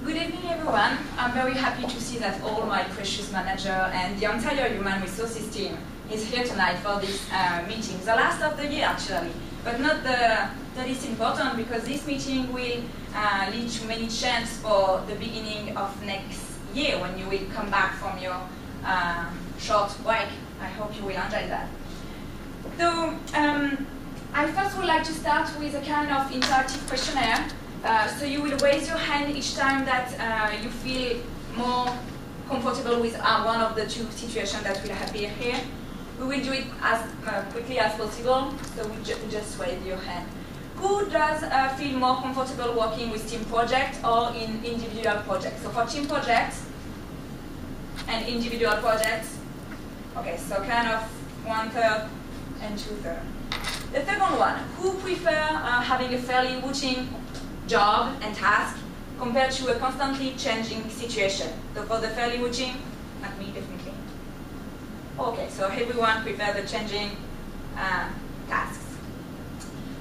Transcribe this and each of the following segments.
Good evening, everyone. I'm very happy to see that all my precious manager and the entire human resources team is here tonight for this meeting, the last of the year actually, but not the least important, because this meeting will lead to many chances for the beginning of next year when you will come back from your short break. I hope you will enjoy that. So I first would like to start with a kind of interactive questionnaire. So you will raise your hand each time that you feel more comfortable with one of the two situations that will appear here. We will do it as quickly as possible, so we just raise your hand. Who does feel more comfortable working with team projects or in individual projects? So for team projects and individual projects, okay, so kind of 1/3 and 2/3. The second one, who prefer having a fairly routine job and task compared to a constantly changing situation? So for the fairly routine, not me definitely. Okay, so everyone prefers the changing tasks.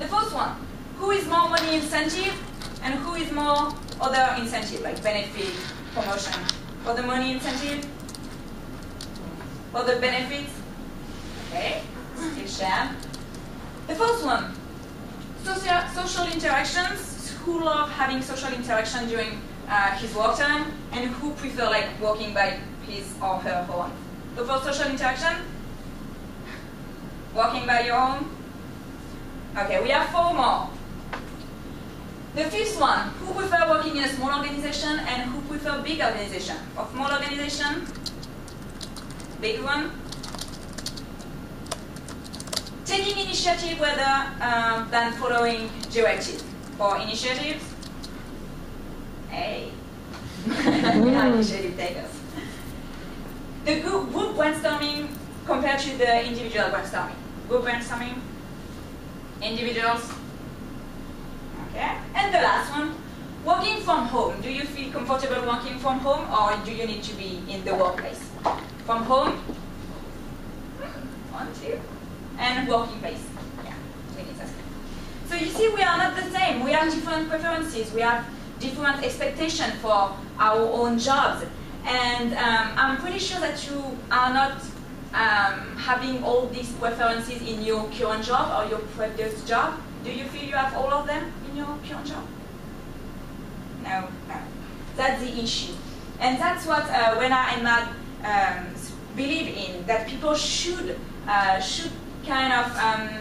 The first one, who is more money incentive and who is more other incentive, like benefit, promotion? For the money incentive? For the benefits? Okay, still share. The first one, social interactions. Who love having social interaction during his work time, and who prefer like working by his or her own? So for social interaction, working by your own. Okay, we have 4 more. The fifth one, who prefer working in a small organization and who prefer big organization? For small organization, big one. Taking initiative rather than following directives. For initiatives, hey, initiative takers. The group brainstorming compared to the individual brainstorming. Group brainstorming, individuals. Okay, and the last one, working from home. Do you feel comfortable working from home, or do you need to be in the workplace? From home, 1, 2, and working place. Yeah, we need that. So you see, we are not the same. We have different preferences. We have different expectations for our own jobs. And I'm pretty sure that you are not having all these preferences in your current job or your previous job. Do you feel you have all of them in your current job? No, no. That's the issue. And that's what Wena and Matt believe in, that people should kind of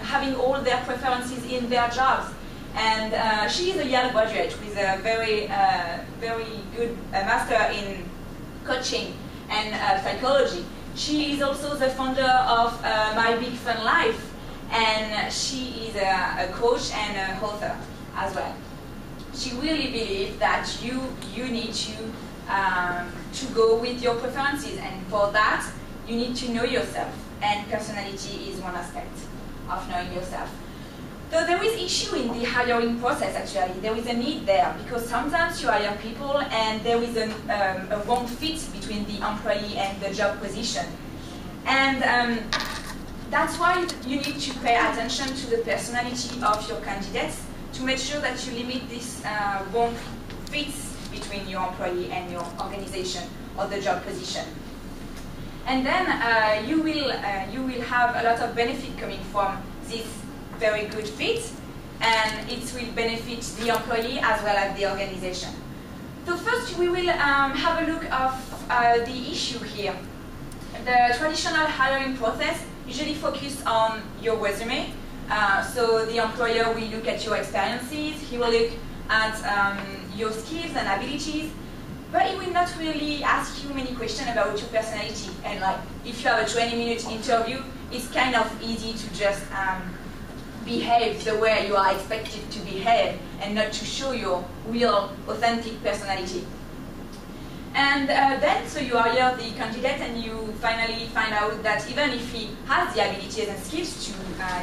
having all their preferences in their jobs. And she is a Yale graduate with a very good master in coaching and psychology. She is also the founder of My Big Fun Life, and she is a coach and an author as well. She really believes that you need to go with your preferences, and for that you need to know yourself. And personality is one aspect of knowing yourself. So there is issue in the hiring process actually. There is a need there, because sometimes you hire people and there is a wrong fit between the employee and the job position. And that's why you need to pay attention to the personality of your candidates to make sure that you limit this wrong fits between your employee and your organization or the job position. And then you will have a lot of benefit coming from this very good fit, and it will benefit the employee as well as the organization. So first we will have a look at the issue here. The traditional hiring process usually focuses on your resume. So the employer will look at your experiences, he will look at your skills and abilities, but he will not really ask you many questions about your personality. And like, if you have a 20-minute interview, it's kind of easy to just behave the way you are expected to behave and not to show your real, authentic personality. And then, so you hire the candidate and you finally find out that even if he has the abilities and skills to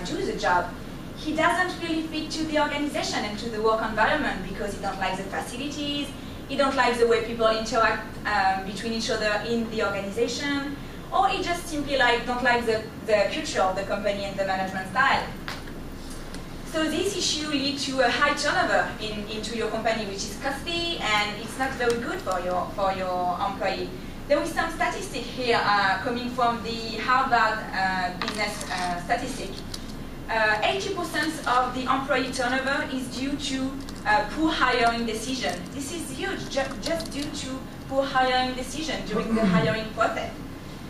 do the job, he doesn't really fit to the organization and to the work environment, because he don't like the facilities, he don't like the way people interact between each other in the organization, or he just simply don't like the culture of the company and the management style. So this issue leads to a high turnover into your company, which is costly and it's not very good for your employee. There is some statistic here coming from the Harvard business statistic. 80% of the employee turnover is due to poor hiring decision. This is huge, just due to poor hiring decision during the hiring process.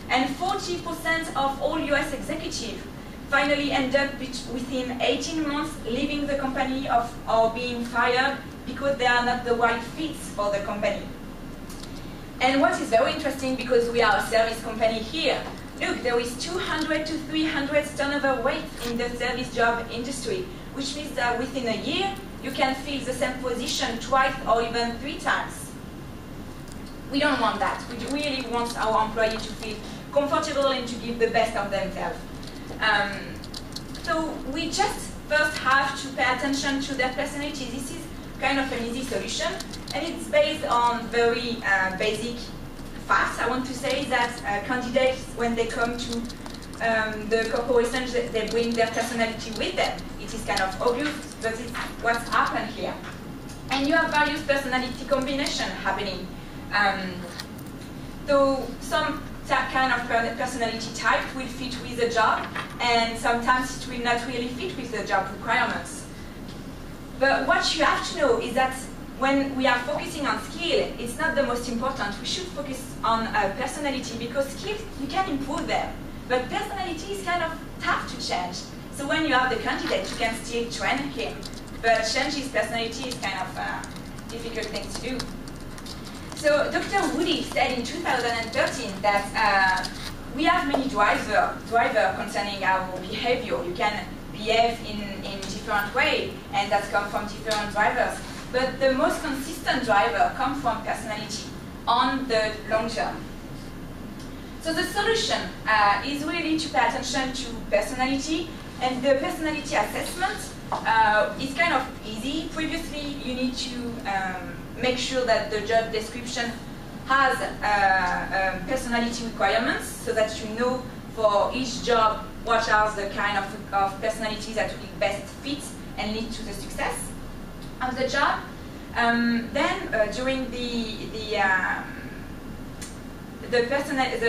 And 40% of all US executives finally end up within 18 months leaving the company or being fired because they are not the right fits for the company. And what is very interesting, because we are a service company here, look, there is 200 to 300 turnover rate in the service job industry, which means that within a year, you can fill the same position twice or even 3 times. We don't want that. We really want our employee to feel comfortable and to give the best of themselves. So we just first have to pay attention to their personality. This is kind of an easy solution, and it's based on very basic facts. I want to say that candidates, when they come to the corporation, they bring their personality with them. It is kind of obvious, but it's what's happened here. And you have various personality combinations happening. So some kind of personality type will fit with the job, and sometimes it will not really fit with the job requirements. But what you have to know is that when we are focusing on skill, it's not the most important. We should focus on personality, because skills, you can improve them. But personality is kind of tough to change. So when you have the candidate, you can still train him. But change his personality is kind of a difficult thing to do. So Dr. Woody said in 2013 that we have many drivers concerning our behavior. You can behave in different ways, and that comes from different drivers. But the most consistent driver comes from personality on the long term. So the solution is really to pay attention to personality, and the personality assessment is kind of easy. Previously, you need to make sure that the job description has personality requirements, so that you know for each job what are the kind of personalities that will best fit and lead to the success of the job. Then during the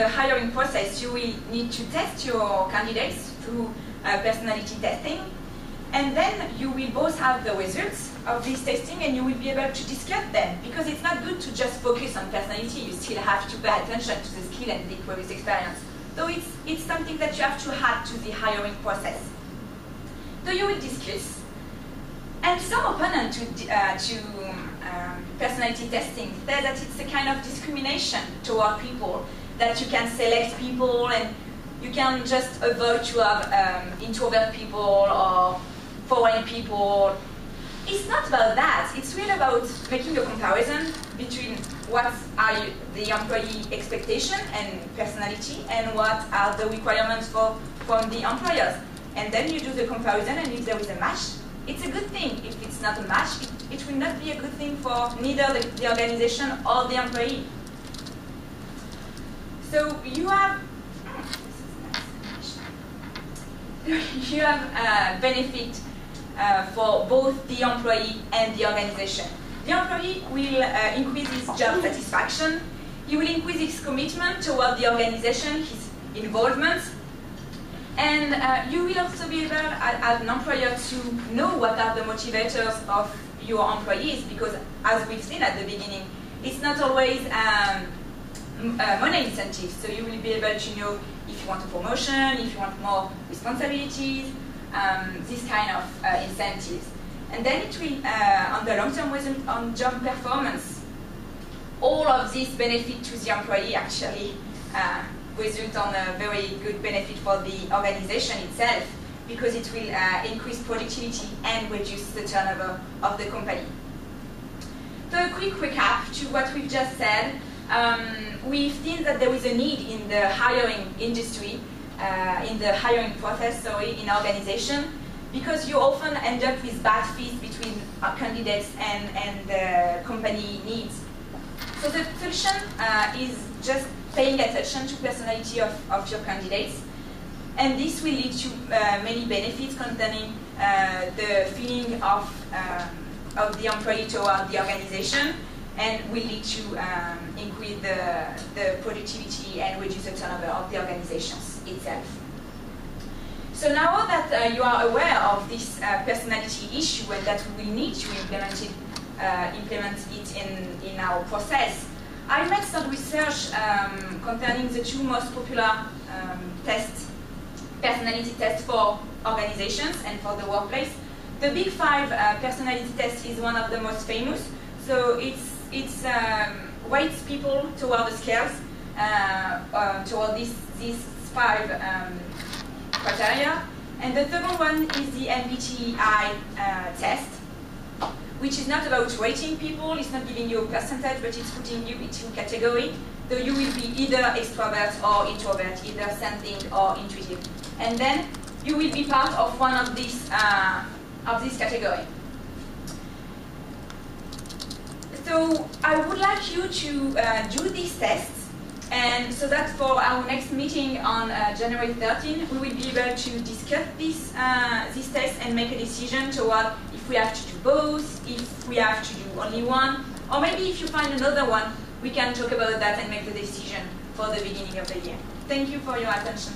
hiring process, you will need to test your candidates through personality testing. And then you will both have the results of this testing, and you will be able to discuss them, because it's not good to just focus on personality. You still have to pay attention to the skill and the previous experience. So it's something that you have to add to the hiring process. So you will discuss. And some opponent to personality testing say that it's a kind of discrimination toward people, that you can select people and you can just avoid to have introvert people or foreign people. It's not about that. It's really about making a comparison between what are the employee expectation and personality and what are the requirements from the employers. And then you do the comparison, and if there is a match, it's a good thing. If it's not a match, it will not be a good thing for neither the organization or the employee. So you have benefit for both the employee and the organization. The employee will increase his job satisfaction. He will increase his commitment toward the organization, his involvement. And you will also be able, as an employer, to know what are the motivators of your employees, because as we've seen at the beginning, it's not always money incentives. So you will be able to know if you want a promotion, if you want more responsibilities, this kind of incentives. And then it will, on the long-term result on job performance, all of this benefit to the employee actually result on a very good benefit for the organization itself, because it will increase productivity and reduce the turnover of the company. So a quick recap to what we've just said. We've seen that there is a need in the hiring industry, in the hiring process, in organization, because you often end up with bad fits between candidates and the company needs. So the solution is just paying attention to personality of your candidates, and this will lead to many benefits concerning the feeling of the employee toward the organization, and will lead to increase the productivity and reduce the turnover of the organizations itself. So now that you are aware of this personality issue and that we will need to implement it in our process, I made some research concerning the two most popular personality tests for organizations and for the workplace. The Big Five personality test is one of the most famous. So it weights people toward the scales, toward these five criteria. And the third one is the MBTI test, which is not about rating people, it's not giving you a percentage, but it's putting you into a category. So you will be either extrovert or introvert, either something or intuitive. And then you will be part of one of these category. So I would like you to do these tests, and so that for our next meeting on January 13, we will be able to discuss these tests and make a decision toward if we have to do both, if we have to do only one, or maybe if you find another one, we can talk about that and make the decision for the beginning of the year. Thank you for your attention.